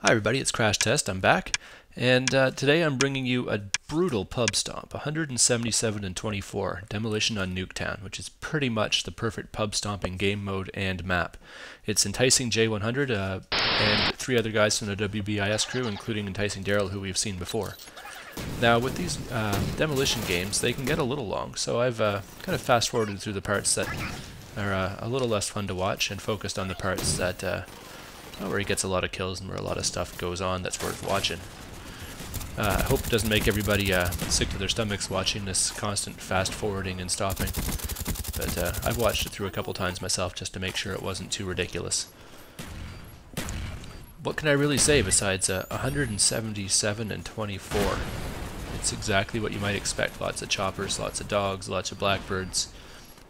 Hi everybody, it's Crash Test. I'm back, and today I'm bringing you a brutal pub stomp, 177 and 24, demolition on Nuketown, which is pretty much the perfect pub stomping game mode and map. It's enticingjay100 and 3 other guys from the WBIS crew, including Enticing Daryl, who we've seen before. Now with these demolition games, they can get a little long, so I've kind of fast forwarded through the parts that are a little less fun to watch and focused on the parts that where he gets a lot of kills and where a lot of stuff goes on that's worth watching. I hope it doesn't make everybody sick to their stomachs watching this constant fast forwarding and stopping, but I've watched it through a couple times myself just to make sure it wasn't too ridiculous. What can I really say besides 177 and 24? It's exactly what you might expect. Lots of choppers, lots of dogs, lots of blackbirds.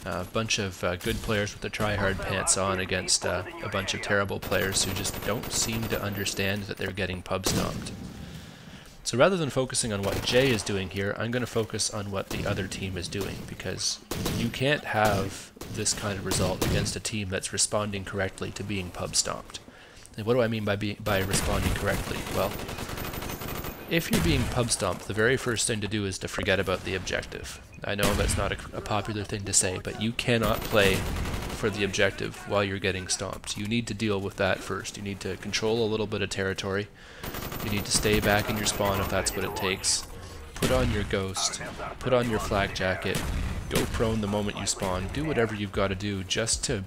A bunch of good players with their try-hard pants on against a bunch of terrible players who just don't seem to understand that they're getting pub stomped. So rather than focusing on what Jay is doing here, I'm going to focus on what the other team is doing, because you can't have this kind of result against a team that's responding correctly to being pub stomped. And what do I mean by responding correctly? Well, if you're being pub stomped, the very first thing to do is to forget about the objective. I know that's not a popular thing to say, but you cannot play for the objective while you're getting stomped. You need to deal with that first. You need to control a little bit of territory. You need to stay back in your spawn if that's what it takes. Put on your ghost, put on your flak jacket, go prone the moment you spawn, do whatever you've got to do just to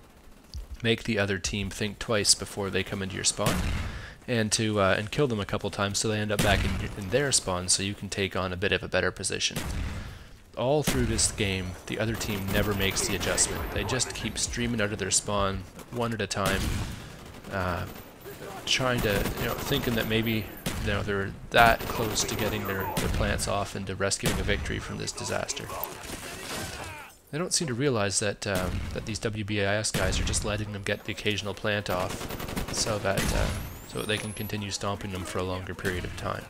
make the other team think twice before they come into your spawn, and to and kill them a couple times so they end up back in their spawn so you can take on a bit of a better position. All through this game, the other team never makes the adjustment. They just keep streaming out of their spawn one at a time, trying to, thinking that maybe they're that close to getting their plants off and to rescuing a victory from this disaster. They don't seem to realize that that these WBIS guys are just letting them get the occasional plant off so that they can continue stomping them for a longer period of time.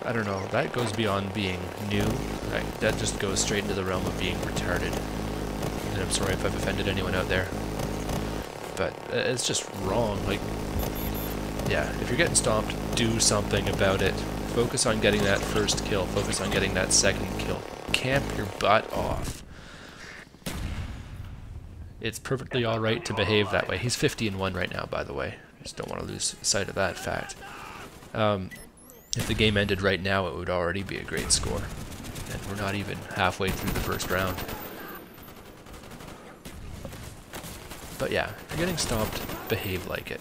I don't know, that goes beyond being new. That just goes straight into the realm of being retarded. And I'm sorry if I've offended anyone out there. But it's just wrong. Like, yeah, if you're getting stomped, do something about it. Focus on getting that first kill. Focus on getting that second kill. Camp your butt off. It's perfectly alright to behave that way. He's 50 and 1 right now, by the way. I just don't want to lose sight of that fact. If the game ended right now, it would already be a great score. And we're not even halfway through the first round. But yeah, if you're getting stomped, behave like it.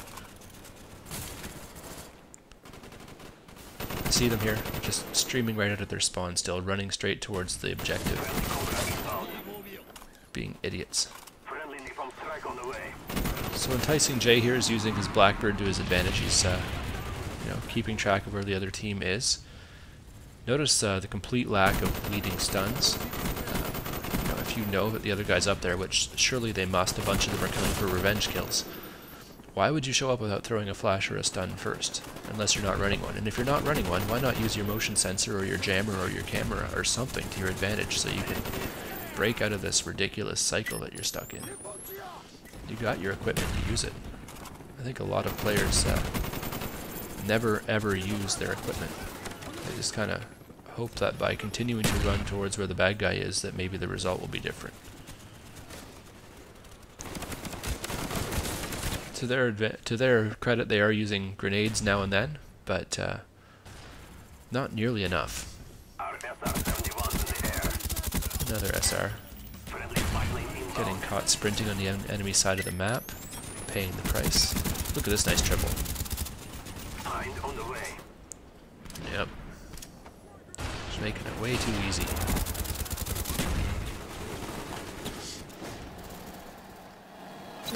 See them here, just streaming right out of their spawn still, running straight towards the objective. Being idiots. So Enticing Jay here is using his Blackbird to his advantage. He's keeping track of where the other team is. Notice the complete lack of leading stuns. If you know that the other guy's up there, which surely they must, a bunch of them are coming for revenge kills. Why would you show up without throwing a flash or a stun first, unless you're not running one? And if you're not running one, why not use your motion sensor or your jammer or your camera or something to your advantage so you can break out of this ridiculous cycle that you're stuck in? You got your equipment to use it. I think a lot of players never ever use their equipment. They just kind of hope that by continuing to run towards where the bad guy is, that maybe the result will be different. To their credit, they are using grenades now and then, but not nearly enough. Another SR. Getting caught sprinting on the enemy side of the map, paying the price. Look at this nice triple. Yep. Just making it way too easy.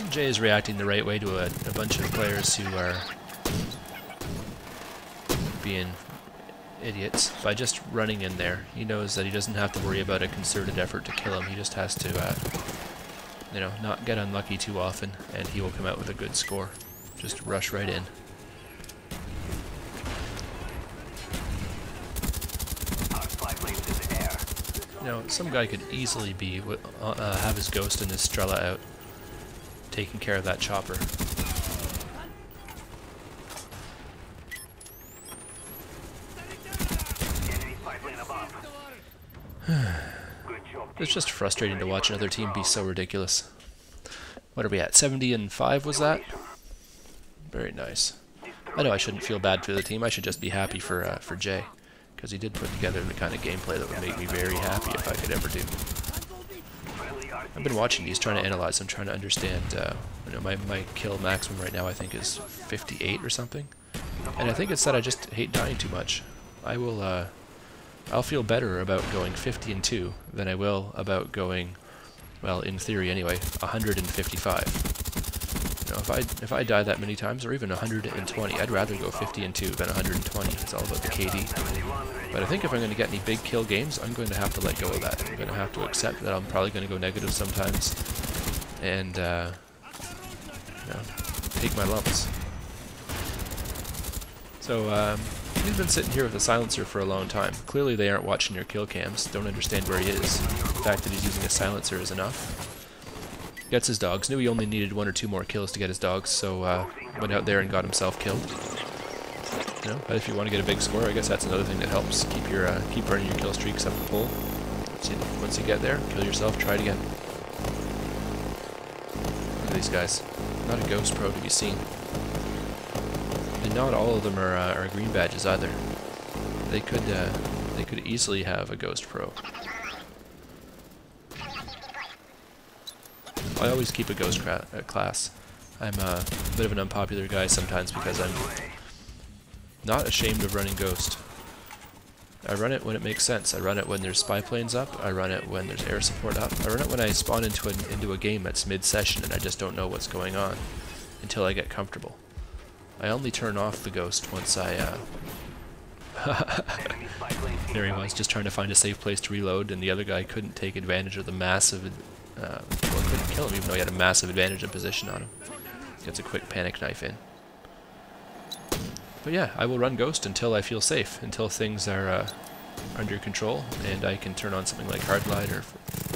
Jay is reacting the right way to a bunch of players who are being idiots by just running in there. He knows that he doesn't have to worry about a concerted effort to kill him. He just has to, not get unlucky too often, and he will come out with a good score. Just rush right in. Some guy could easily be have his ghost and his Strela out, taking care of that chopper. It's just frustrating to watch another team be so ridiculous. What are we at? 70-5 was that? Very nice. I know I shouldn't feel bad for the team. I should just be happy for Jay, because he did put together the kind of gameplay that would make me very happy if I could ever do. I've been watching these, trying to analyze them, trying to understand. You know, my kill maximum right now I think is 58 or something, and I think it's that I just hate dying too much. I'll feel better about going 50-2 than I will about going, well, in theory anyway, 155. You know, if I die that many times, or even 120, I'd rather go 50-2 than 120. It's all about the KD. But I think if I'm going to get any big kill games, I'm going to have to let go of that. I'm going to have to accept that I'm probably going to go negative sometimes, and you know, take my lumps. So he's been sitting here with a silencer for a long time. Clearly they aren't watching your kill cams, don't understand where he is. The fact that he's using a silencer is enough. Gets his dogs. Knew he only needed 1 or 2 more kills to get his dogs, so went out there and got himself killed. You know, but if you want to get a big score, I guess that's another thing that helps. Keep running your kill streaks up the pole. So once you get there, kill yourself, try it again. Look at these guys. Not a ghost pro to be seen. And not all of them are green badges either. They could easily have a ghost pro. I always keep a ghost class. I'm a bit of an unpopular guy sometimes because I'm not ashamed of running ghost. I run it when it makes sense. I run it when there's spy planes up. I run it when there's air support up. I run it when I spawn into a game that's mid-session and I just don't know what's going on until I get comfortable. I only turn off the ghost once I there he was, just trying to find a safe place to reload, and the other guy couldn't take advantage of the massive well, couldn't kill him even though he had a massive advantage of position on him. Gets a quick panic knife in. But yeah, I will run ghost until I feel safe, until things are under control and I can turn on something like hardline or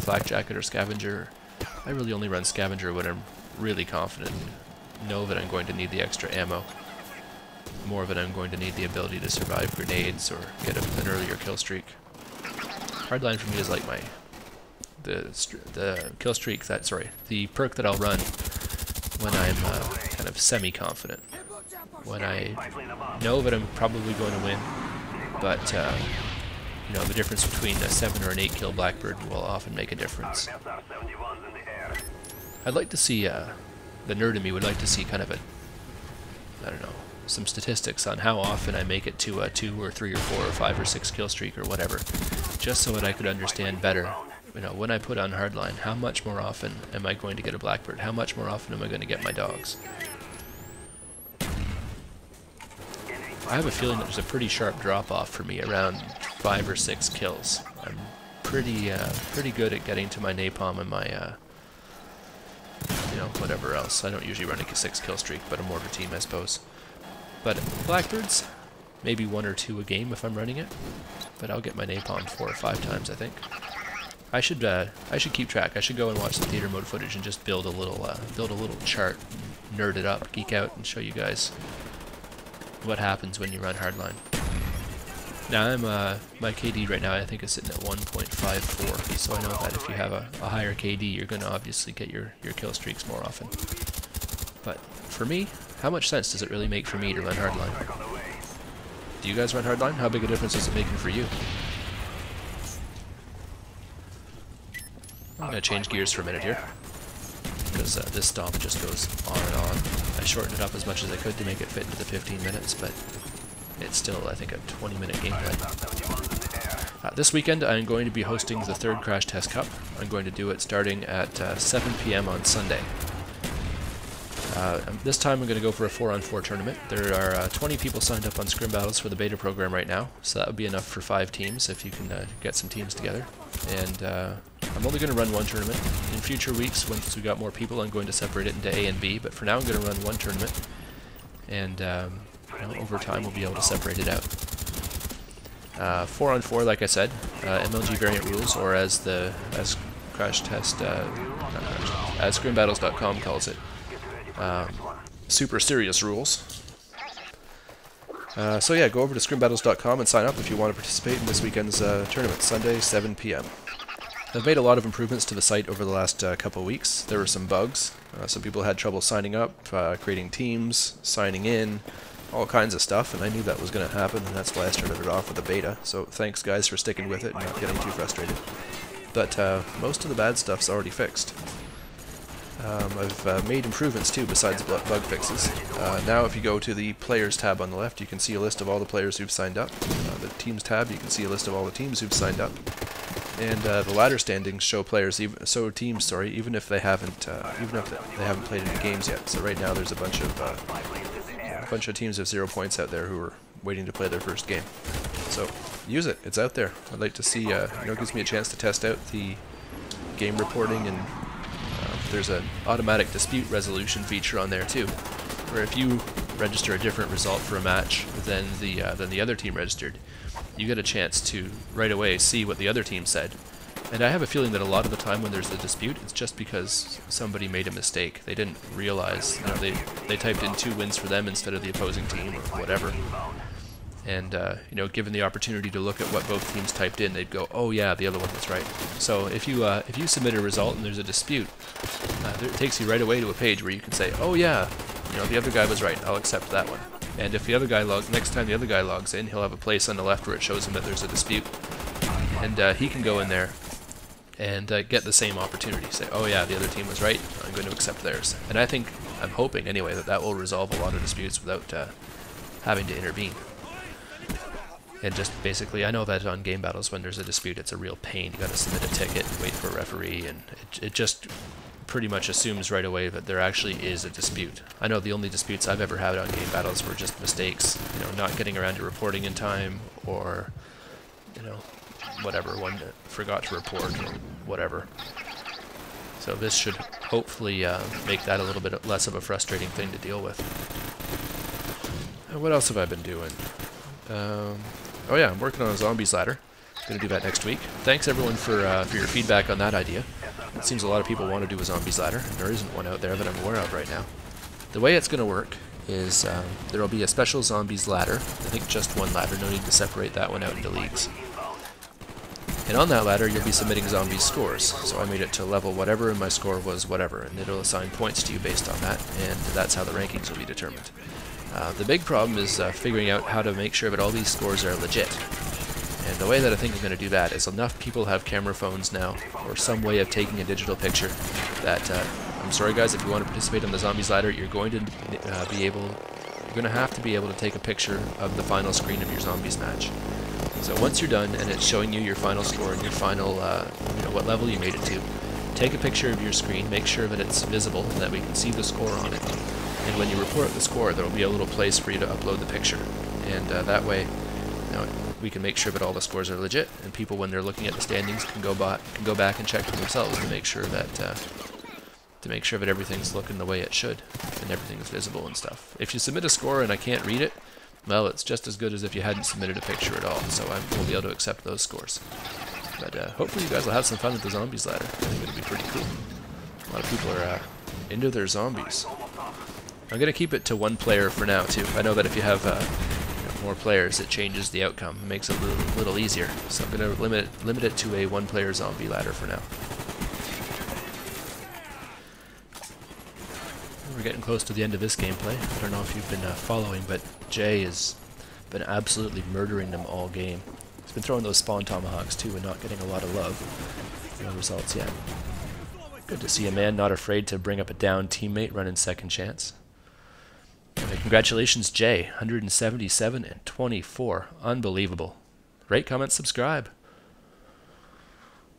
flak jacket or scavenger. I really only run scavenger when I'm really confident and know that I'm going to need the extra ammo. More of it I'm going to need the ability to survive grenades or get an earlier kill streak. Hardline for me is like the kill streak the perk that I'll run when I'm kind of semi-confident. When I know that I'm probably going to win, but you know, the difference between a 7 or an 8 kill Blackbird will often make a difference. I'd like to see, the nerd in me would like to see kind of I don't know, some statistics on how often I make it to a 2 or 3 or 4 or 5 or 6 kill streak or whatever, just so that I could understand better. You know, when I put on hardline, how much more often am I going to get a Blackbird? How much more often am I going to get my dogs? I have a feeling that there's a pretty sharp drop-off for me around 5 or 6 kills. I'm pretty good at getting to my napalm and my, you know, whatever else. I don't usually run a 6 kill streak, but a mortar team, I suppose. But Blackbirds, maybe 1 or 2 a game if I'm running it, but I'll get my napalm 4 or 5 times, I think. I should keep track. I should go and watch the theater mode footage and just build a little chart, nerd it up, geek out, and show you guys what happens when you run hardline. Now I'm my KD right now I think is sitting at 1.54, so I know that if you have a higher KD, you're going to obviously get your kill streaks more often. But for me, how much sense does it really make for me to run hardline? Do you guys run hardline? How big a difference is it making for you? I'm going to change gears for a minute here, because this stomp just goes on and on. I shortened it up as much as I could to make it fit into the 15 minutes, but it's still, I think, a 20-minute gameplay. This weekend I'm going to be hosting the 3rd Crash Test Cup. I'm going to do it starting at 7 p.m. on Sunday. This time I'm going to go for a 4-on-4 tournament. There are 20 people signed up on Scrim Battles for the beta program right now, so that would be enough for 5 teams if you can get some teams together. And I'm only going to run 1 tournament. In future weeks, once we got more people, I'm going to separate it into A and B, but for now I'm going to run 1 tournament, and you know, over time we'll be able to separate it out. 4-on-4, like I said, MLG variant rules, or as scrimbattles.com calls it, super serious rules. So yeah, go over to scrimbattles.com and sign up if you want to participate in this weekend's tournament, Sunday, 7 p.m. I've made a lot of improvements to the site over the last couple of weeks. There were some bugs. Some people had trouble signing up, creating teams, signing in, all kinds of stuff, and I knew that was going to happen, and that's why I started it off with a beta. So thanks guys for sticking with it and not getting too frustrated. But most of the bad stuff's already fixed. I've made improvements too besides bug fixes. Now if you go to the Players tab on the left, you can see a list of all the players who've signed up. The Teams tab, you can see a list of all the teams who've signed up. And the ladder standings show players, teams, even if they haven't played any games yet. So right now there's a bunch of teams of 0 points out there who are waiting to play their first game. So use it; it's out there. I'd like to see. It gives me a chance to test out the game reporting, and there's an automatic dispute resolution feature on there too, where if you register a different result for a match than the other team registered, you get a chance to right away see what the other team said. And I have a feeling that a lot of the time when there's a dispute, it's just because somebody made a mistake. They didn't realize, they typed in 2 wins for them instead of the opposing team or whatever. And given the opportunity to look at what both teams typed in, they'd go, "Oh yeah, the other one was right." So if you submit a result and there's a dispute, it takes you right away to a page where you can say, "Oh yeah, the other guy was right. I'll accept that one." And if the other guy next time the other guy logs in, he'll have a place on the left where it shows him that there's a dispute, and he can go in there and get the same opportunity. Say, "Oh yeah, the other team was right. I'm going to accept theirs." And I'm hoping anyway that will resolve a lot of disputes without having to intervene. And just basically, I know that on game battles, when there's a dispute, it's a real pain. You got to submit a ticket, wait for a referee, and it just pretty much assumes right away that there actually is a dispute. I know the only disputes I've ever had on game battles were just mistakes, not getting around to reporting in time, or whatever, one that forgot to report or whatever. So this should hopefully make that a little bit less of a frustrating thing to deal with. What else have I been doing? Oh yeah, I'm working on a zombies ladder. Going to do that next week. Thanks everyone for your feedback on that idea. It seems a lot of people want to do a zombies ladder, and there isn't one out there that I'm aware of right now. The way it's going to work is there will be a special zombies ladder. I think just one ladder, no need to separate that one out into leagues. And on that ladder you'll be submitting zombies scores. So I made it to level whatever and my score was whatever, and it'll assign points to you based on that, and that's how the rankings will be determined. The big problem is figuring out how to make sure that all these scores are legit. And the way that I think I'm going to do that is enough people have camera phones now, or some way of taking a digital picture, that, I'm sorry guys, if you want to participate on the zombies ladder, you're going to have to be able to take a picture of the final screen of your zombies match. So once you're done and it's showing you your final score and your final, what level you made it to, take a picture of your screen, make sure that it's visible and that we can see the score on it. And when you report the score, there will be a little place for you to upload the picture. And that way, we can make sure that all the scores are legit, and people, when they're looking at the standings, can go back and check for themselves to make sure that everything's looking the way it should and everything's visible and stuff. If you submit a score and I can't read it, well, it's just as good as if you hadn't submitted a picture at all. So I won't be able to accept those scores. But hopefully you guys will have some fun with the zombies ladder. I think it'll be pretty cool. A lot of people are into their zombies. I'm going to keep it to 1 player for now too. I know that if you have more players, it changes the outcome. It makes it a little easier. So I'm going to limit it to a 1-player zombie ladder for now. We're getting close to the end of this gameplay. I don't know if you've been following, but Jay has been absolutely murdering them all game. He's been throwing those spawn tomahawks too and not getting a lot of love. No results yet. Good to see a man not afraid to bring up a down teammate running second chance. Anyway, congratulations, Jay. 177 and 24. Unbelievable. Rate, comment, subscribe.